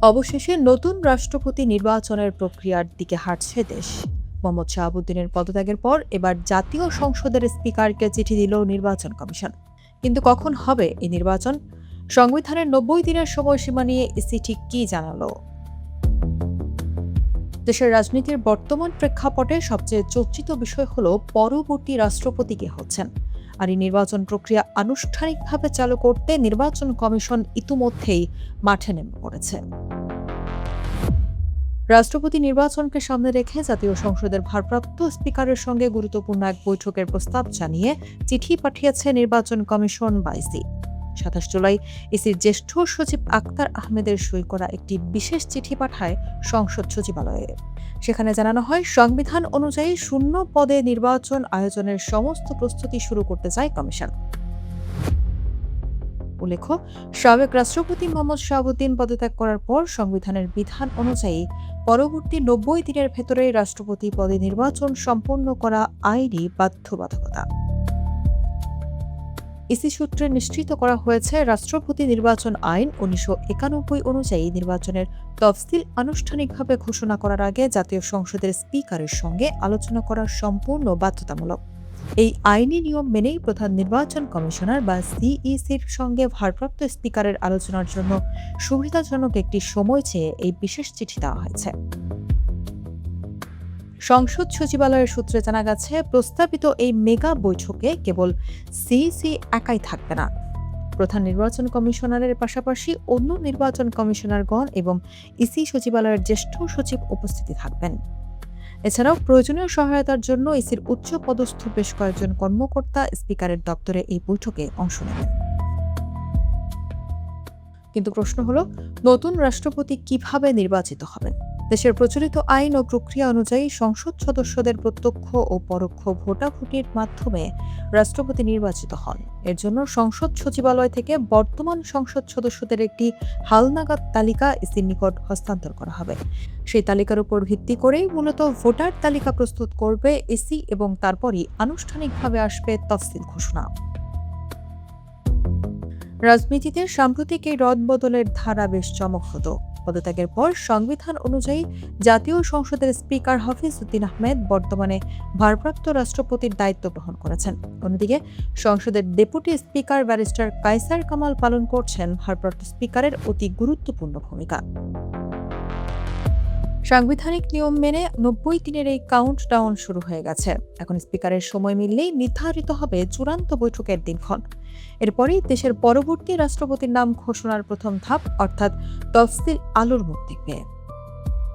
অবশেষে নতুন রাষ্ট্রপতি নির্বাচনের প্রক্রিয়ার দিকে হাঁটছে দেশ। মোহাম্মদ শাহাবুদ্দিনের পদত্যাগের পর এবার জাতীয় সংসদের স্পিকারকে চিঠি দিল নির্বাচন কমিশন। কিন্তু কখন হবে এই নির্বাচন? সংবিধানের ৯০ দিনের সময়সীমা নিয়ে ইসি ঠিক কী জানালো? দেশের রাজনীতির বর্তমান প্রেক্ষাপটে সবচেয়ে চর্চিত বিষয় হলো পরবর্তী রাষ্ট্রপতি কে হচ্ছেন। আর এই নির্বাচন প্রক্রিয়া আনুষ্ঠানিকভাবে চালু করতে নির্বাচন কমিশন ইতিমধ্যেই মাঠে নেমে পড়েছে। রাষ্ট্রপতি নির্বাচনকে সামনে রেখে জাতীয় সংসদের ভারপ্রাপ্ত স্পিকারের সঙ্গে গুরুত্বপূর্ণ এক বৈঠকের প্রস্তাব জানিয়ে চিঠি পাঠিয়েছে নির্বাচন কমিশন বা ইসি। ২৭ জুলাই ইসির জ্যেষ্ঠ সচিব আক্তার আহমেদের সই করা একটি বিশেষ চিঠি পাঠায় সংসদ সচিবালয়ে। সেখানে জানানো হয়, সংবিধান অনুযায়ী শূন্য পদে নির্বাচন আয়োজনের সমস্ত প্রস্তুতি শুরু করতে চায় কমিশন। উল্লেখ্য, সাবেক রাষ্ট্রপতি মোহাম্মদ শাহাবুদ্দিন পদত্যাগ করার পর সংবিধানের বিধান অনুযায়ী পরবর্তী ৯০ দিনের ভেতরে রাষ্ট্রপতি পদে নির্বাচন সম্পন্ন করা আইনি বাধ্যবাধকতা। ইসি সূত্রে নিশ্চিত করা হয়েছে, রাষ্ট্রপতি নির্বাচন আইন ১৯৯১ অনুযায়ী নির্বাচনের তফসিল আনুষ্ঠানিকভাবে ঘোষণা করার আগে জাতীয় সংসদের স্পিকারের সঙ্গে আলোচনা করা সম্পূর্ণ বাধ্যতামূলক। এই আইনি নিয়ম মেনেই প্রধান নির্বাচন কমিশনার বা সিইসির সঙ্গে ভারপ্রাপ্ত স্পিকারের আলোচনার জন্য সুবিধাজনক একটি সময় চেয়ে এই বিশেষ চিঠি দেওয়া হয়েছে। সংসদ সচিবালয়ের সূত্রে জানা গেছে, প্রস্তাবিত এই মেগা বৈঠকে কেবল সিইসি একাই থাকবে না। প্রধান নির্বাচন কমিশনারের পাশাপাশি অন্য নির্বাচন কমিশনারগণ এবং ইসি সচিবালয়ের জ্যেষ্ঠ সচিব উপস্থিতি থাকবেন। এছাড়াও প্রয়োজনীয় সহায়তার জন্য ইসির উচ্চ পদস্থ বেশ কয়েকজন কর্মকর্তা স্পিকারের দপ্তরে এই বৈঠকে অংশ নেবেন। কিন্তু প্রশ্ন হলো, নতুন রাষ্ট্রপতি কিভাবে নির্বাচিত হবেন? দেশের প্রচলিত আইন ও প্রক্রিয়া অনুযায়ী সংসদ সদস্যদের প্রত্যক্ষ ও পরোক্ষ ভোটাভুটির মাধ্যমে রাষ্ট্রপতি নির্বাচিত হন। এর জন্য সংসদ সচিবালয় থেকে বর্তমান সংসদ সদস্যদের একটি হালনাগাদ তালিকা ইসির নিকট হস্তান্তর করা হবে। সেই তালিকার উপর ভিত্তি করেই মূলত ভোটার তালিকা প্রস্তুত করবে ইসি এবং তারপরই আনুষ্ঠানিকভাবে আসবে তফসিল ঘোষণা। রাজনীতিতে সাম্প্রতিক এই রদবদলের ধারা বেশ চমকপ্রদ। পদত্যাগের পর সংবিধান অনুযায়ী জাতীয় সংসদের স্পিকার হাফিজউদ্দিন আহমেদ বর্তমানে ভারপ্রাপ্ত রাষ্ট্রপতির দায়িত্ব গ্রহণ করেছেন। অন্যদিকে সংসদের deputy speaker barrister Kaiser Kamal পালন করছেন ভারপ্রাপ্ত স্পিকারের অতি গুরুত্বপূর্ণ ভূমিকা। সাংবিধানিক নিয়ম মেনে ৯০ দিনের এই কাউন্টডাউন শুরু হয়ে গেছে। এখন স্পিকারের সময় মিললেই নির্ধারিত হবে চূড়ান্ত বৈঠকের দিনক্ষণ। এরপরেই দেশের পরবর্তী রাষ্ট্রপতির নাম ঘোষণার প্রথম ধাপ অর্থাৎ তফসিল আলোর মুখ দেখবে।